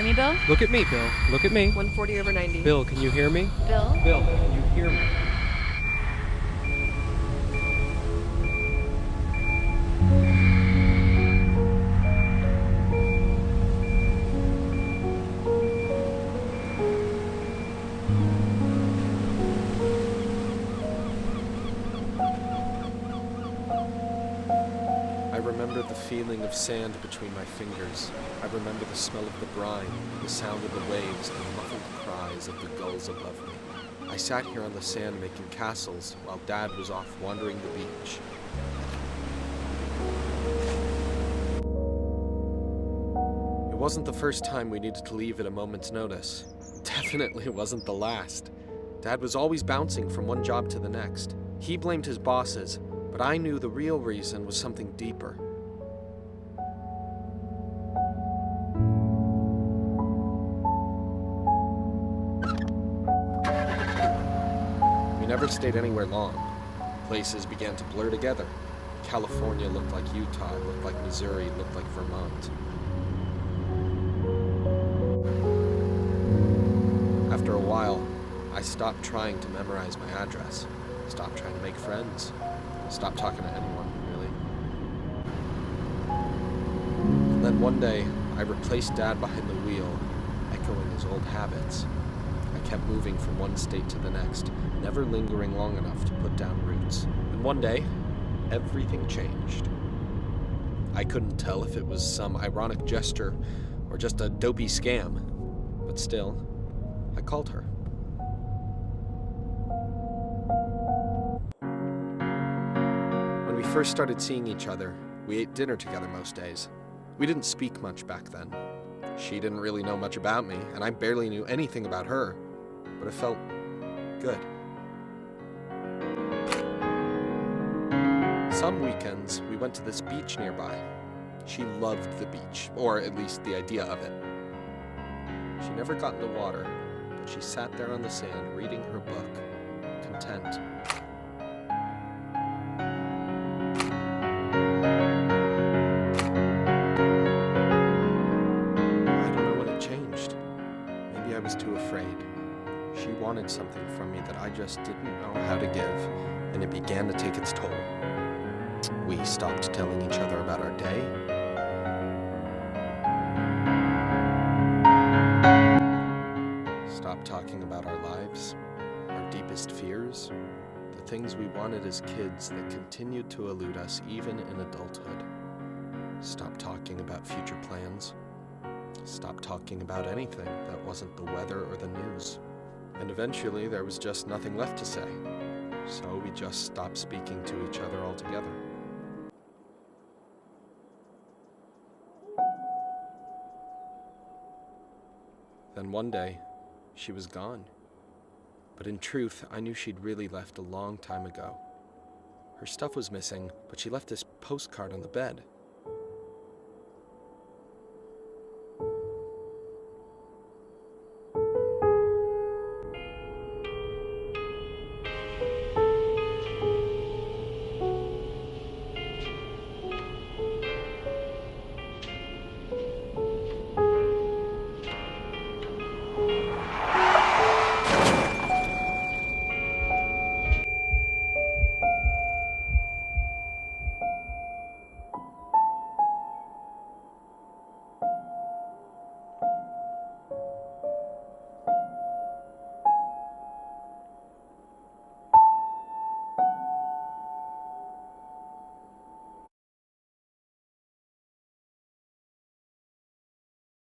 me, Bill? Look at me, Bill. Look at me. 140 over 90. Bill, can you hear me? Bill? Bill, can you hear me? I remember the feeling of sand between my fingers. I remember the smell of the brine, the sound of the waves, and the muffled cries of the gulls above me. I sat here on the sand making castles while Dad was off wandering the beach. It wasn't the first time we needed to leave at a moment's notice. Definitely wasn't the last. Dad was always bouncing from one job to the next. He blamed his bosses, but I knew the real reason was something deeper. We never stayed anywhere long. Places began to blur together. California looked like Utah, it looked like Missouri, it looked like Vermont. After a while, I stopped trying to memorize my address, stopped trying to make friends, stopped talking to anyone, really. And then one day, I replaced Dad behind the wheel, echoing his old habits. I kept moving from one state to the next, never lingering long enough to put down roots. And one day, everything changed. I couldn't tell if it was some ironic gesture or just a dopey scam, but still, I called her. When we first started seeing each other, we ate dinner together most days. We didn't speak much back then. She didn't really know much about me, and I barely knew anything about her, but it felt good. Some weekends, we went to this beach nearby. She loved the beach, or at least the idea of it. She never got in the water, but she sat there on the sand reading her book, content. I don't know when it changed. Maybe I was too afraid. She wanted something from me that I just didn't know how to give, and it began to take its toll. We stopped telling each other about our day. Stopped talking about our lives, our deepest fears, the things we wanted as kids that continued to elude us even in adulthood. Stopped talking about future plans. Stopped talking about anything that wasn't the weather or the news. And eventually there was just nothing left to say. So we just stopped speaking to each other altogether. Then one day, she was gone. But in truth, I knew she'd really left a long time ago. Her stuff was missing, but she left this postcard on the bed.